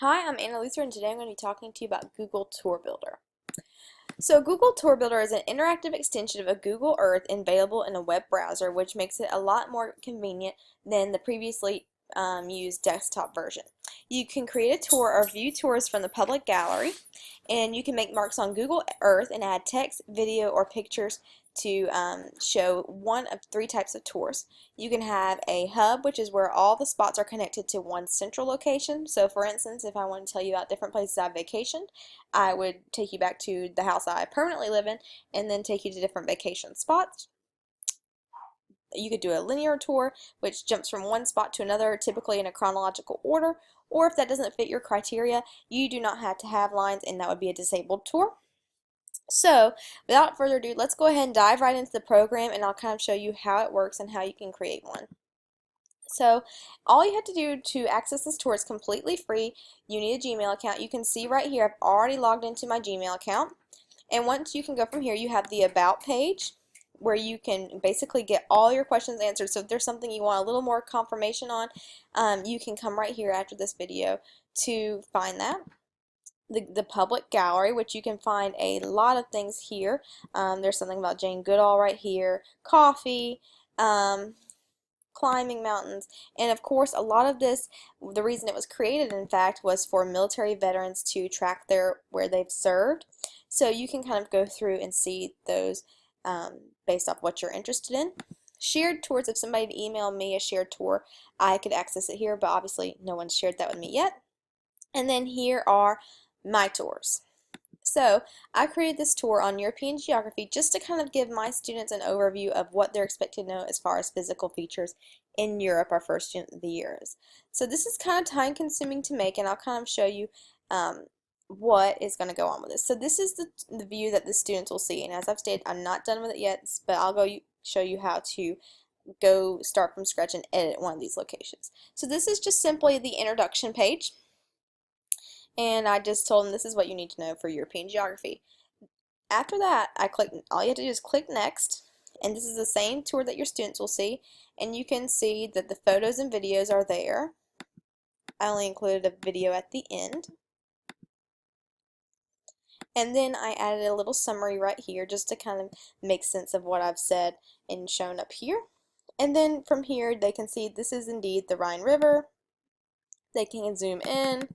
Hi, I'm Anna Luther, and today I'm going to be talking to you about Google Tour Builder. So Google Tour Builder is an interactive extension of Google Earth available in a web browser, which makes it a lot more convenient than the previously used desktop version. You can create a tour or view tours from the public gallery, and you can make marks on Google Earth and add text, video, or pictures to show one of three types of tours. You can have a hub, which is where all the spots are connected to one central location. So for instance, if I want to tell you about different places I've vacationed, I would take you back to the house I permanently live in and then take you to different vacation spots. You could do a linear tour, which jumps from one spot to another, typically in a chronological order, or if that doesn't fit your criteria, you do not have to have lines, and that would be a disabled tour. So, without further ado, let's go ahead and dive right into the program, and I'll kind of show you how it works and how you can create one. So, all you have to do to access this tour is completely free. You need a Gmail account. You can see right here, I've already logged into my Gmail account. And once you can go from here, you have the About page where you can basically get all your questions answered. So if there's something you want a little more confirmation on, you can come right here after this video to find that. The public gallery, which you can find a lot of things here. There's something about Jane Goodall right here, coffee, climbing mountains, and of course a lot of this, the reason it was created in fact was for military veterans to track where they've served. So you can kind of go through and see those based off what you're interested in. Shared tours, if somebody would email me a shared tour, I could access it here, but obviously no one's shared that with me yet. And then here are my tours. So I created this tour on European geography just to kind of give my students an overview of what they're expected to know as far as physical features in Europe our first student of the year is. So this is kind of time consuming to make, and I'll kind of show you what is going to go on with this. So this is the view that the students will see, and as I've stated, I'm not done with it yet, but I'll show you how to go start from scratch and edit one of these locations. So this is just simply the introduction page. And I just told them this is what you need to know for European geography. After that, all you have to do is click next, and this is the same tour that your students will see, and you can see that the photos and videos are there. I only included a video at the end. And then I added a little summary right here just to kind of make sense of what I've said and shown up here. And then from here they can see this is indeed the Rhine River. They can zoom in,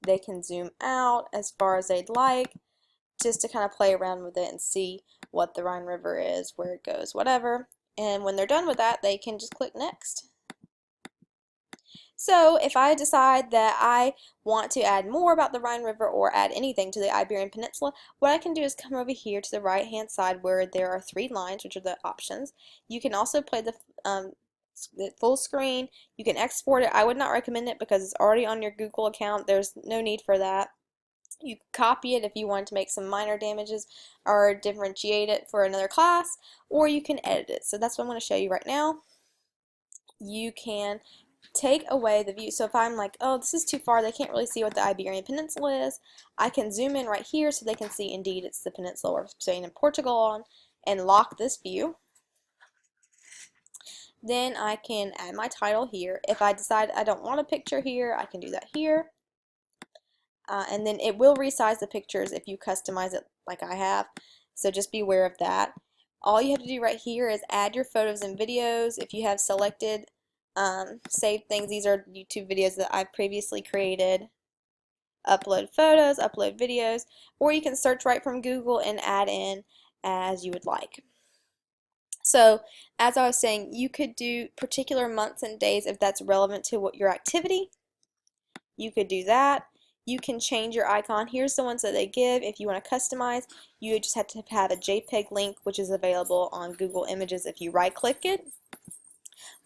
they can zoom out as far as they'd like, just to kind of play around with it and see what the Rhine River is, where it goes, whatever. And when they're done with that, they can just click next. So if I decide that I want to add more about the Rhine River or add anything to the Iberian Peninsula, what I can do is come over here to the right hand side where there are three lines, which are the options. You can also play the full screen. You can export it. I would not recommend it because it's already on your Google account. There's no need for that. You can copy it if you want to make some minor damages or differentiate it for another class, or you can edit it. So that's what I'm going to show you right now. You can take away the view. So if I'm like, oh, this is too far, they can't really see what the Iberian Peninsula is, I can zoom in right here so they can see indeed it's the peninsula we're Spain and Portugal on, and lock this view. Then I can add my title here. If I decide I don't want a picture here, I can do that here. And then it will resize the pictures if you customize it like I have, so just be aware of that. All you have to do right here is add your photos and videos. If you have selected saved things, these are YouTube videos that I've previously created. Upload photos, upload videos, or you can search right from Google and add in as you would like. So as I was saying, you could do particular months and days if that's relevant to what your activity. You could do that. You can change your icon. Here's the ones that they give. If you want to customize, you just have to have a JPEG link, which is available on Google Images if you right-click it.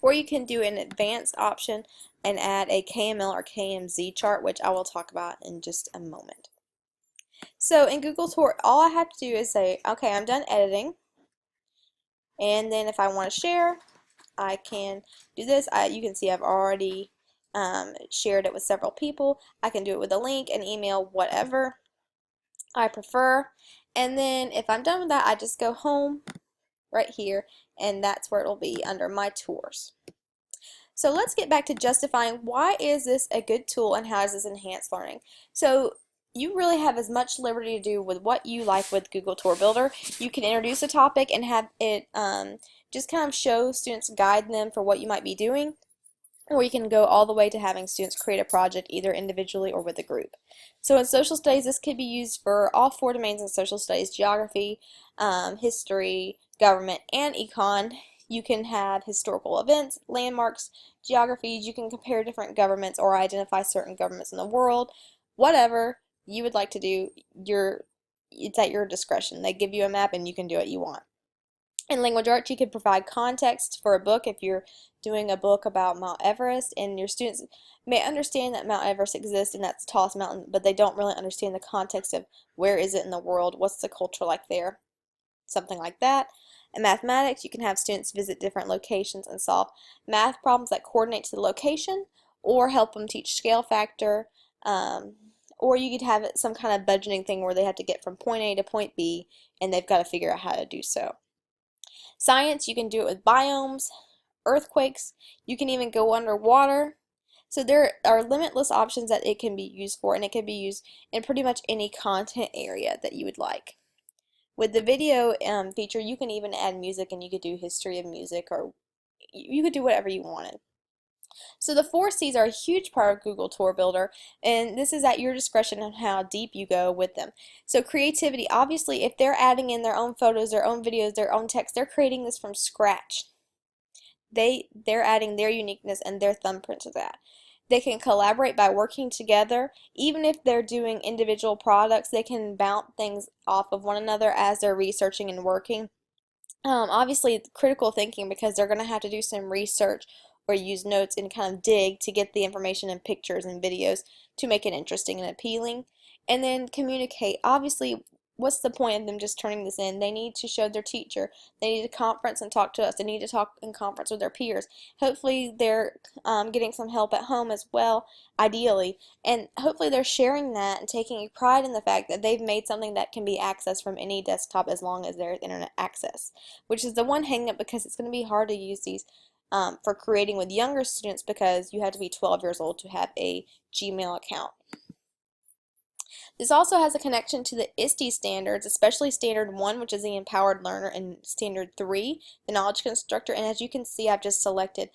Or you can do an advanced option and add a KML or KMZ chart, which I will talk about in just a moment. So in Google Tour, all I have to do is say, okay, I'm done editing. And then if I want to share, I can do this. You can see I've already shared it with several people. I can do it with a link, an email, whatever I prefer. And then if I'm done with that, I just go home right here, and that's where it will be under my tours. So let's get back to justifying why is this a good tool and how does this enhance learning. So you really have as much liberty to do with what you like with Google Tour Builder. You can introduce a topic and have it just kind of show students, guide them for what you might be doing, or you can go all the way to having students create a project either individually or with a group. So in social studies, this could be used for all 4 domains in social studies: geography, history, government, and econ. You can have historical events, landmarks, geographies. You can compare different governments or identify certain governments in the world. Whatever you would like to do, it's at your discretion. They give you a map and you can do what you want. In language arts, you could provide context for a book if you're doing a book about Mount Everest, and your students may understand that Mount Everest exists and that's the tallest mountain, but they don't really understand the context of where is it in the world, what's the culture like there, something like that. In mathematics, you can have students visit different locations and solve math problems that coordinate to the location, or help them teach scale factor, or you could have some kind of budgeting thing where they have to get from point A to point B and they've got to figure out how to do so. Science, you can do it with biomes, earthquakes, you can even go underwater. So there are limitless options that it can be used for, and it can be used in pretty much any content area that you would like. With the video feature, you can even add music, and you could do history of music, or you could do whatever you wanted. So the 4 C's are a huge part of Google Tour Builder, and this is at your discretion on how deep you go with them. So creativity, obviously, if they're adding in their own photos, their own videos, their own text, they're creating this from scratch. They're adding their uniqueness and their thumbprint to that. They can collaborate by working together. Even if they're doing individual products, they can bounce things off of one another as they're researching and working. Obviously, critical thinking, because they're going to have to do some research or use notes and kind of dig to get the information in pictures and videos to make it interesting and appealing. And then communicate. Obviously, what's the point of them just turning this in? They need to show their teacher. They need to conference and talk to us. They need to talk in conference with their peers. Hopefully they're getting some help at home as well, ideally. And hopefully they're sharing that and taking pride in the fact that they've made something that can be accessed from any desktop as long as there's internet access, which is the one hang up, because it's going to be hard to use these for creating with younger students, because you have to be 12 years old to have a Gmail account. This also has a connection to the ISTE standards, especially Standard 1, which is the Empowered Learner, and Standard 3, the Knowledge Constructor. And as you can see, I've just selected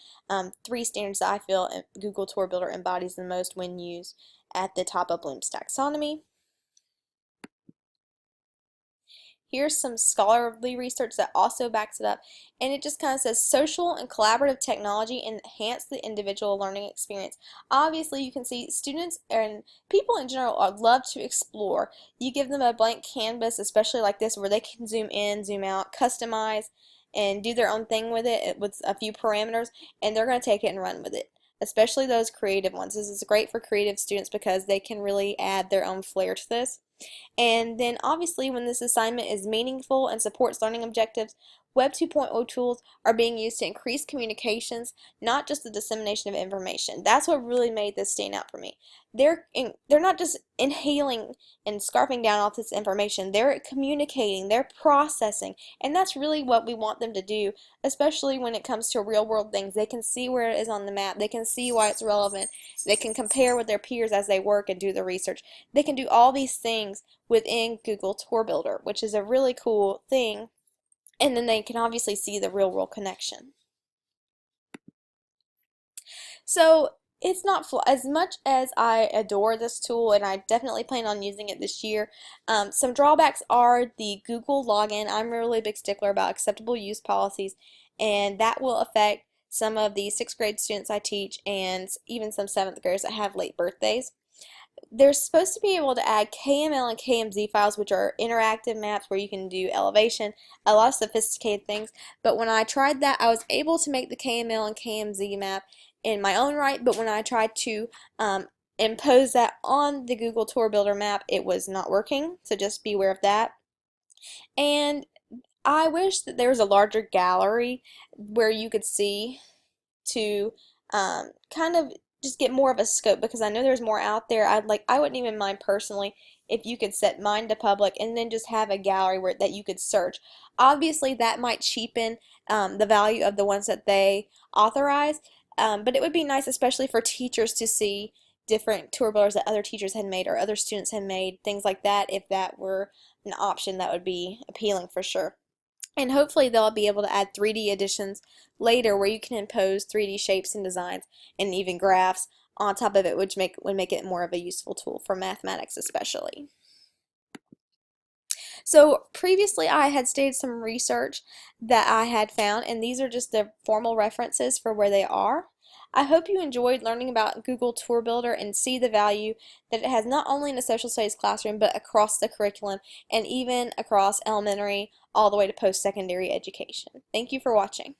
3 standards that I feel Google Tour Builder embodies the most when used at the top of Bloom's taxonomy. Here's some scholarly research that also backs it up, and it just kind of says social and collaborative technology enhance the individual learning experience. Obviously, you can see students and people in general love to explore. You give them a blank canvas, especially like this, where they can zoom in, zoom out, customize, and do their own thing with it with a few parameters, and they're going to take it and run with it. Especially those creative ones. This is great for creative students because they can really add their own flair to this. And then obviously, when this assignment is meaningful and supports learning objectives, Web 2.0 tools are being used to increase communications, not just the dissemination of information. That's what really made this stand out for me. They're not just inhaling and scarfing down all this information. They're communicating, they're processing, and that's really what we want them to do, especially when it comes to real world things. They can see where it is on the map. They can see why it's relevant. They can compare with their peers as they work and do the research. They can do all these things within Google Tour Builder, which is a really cool thing. And then they can obviously see the real world connection. So it's not as much as I adore this tool, and I definitely plan on using it this year. Some drawbacks are the Google login. I'm a really big stickler about acceptable use policies, and that will affect some of the 6th grade students I teach, and even some 7th graders that have late birthdays. They're supposed to be able to add KML and KMZ files, which are interactive maps where you can do elevation, a lot of sophisticated things. But when I tried that, I was able to make the KML and KMZ map in my own right, but when I tried to impose that on the Google Tour Builder map, it was not working, so just be aware of that. And I wish that there was a larger gallery where you could see to kind of just get more of a scope, because I know there's more out there. I wouldn't even mind personally if you could set mine to public and then just have a gallery that you could search. Obviously that might cheapen the value of the ones that they authorize. But it would be nice, especially for teachers, to see different tour builders that other teachers had made or other students had made, things like that. If that were an option, that would be appealing for sure. And hopefully they'll be able to add 3D additions later where you can impose 3D shapes and designs and even graphs on top of it, which would make it more of a useful tool for mathematics especially. So previously I had stated some research that I had found, and these are just the formal references for where they are. I hope you enjoyed learning about Google Tour Builder and see the value that it has not only in a social studies classroom but across the curriculum and even across elementary all the way to post-secondary education. Thank you for watching.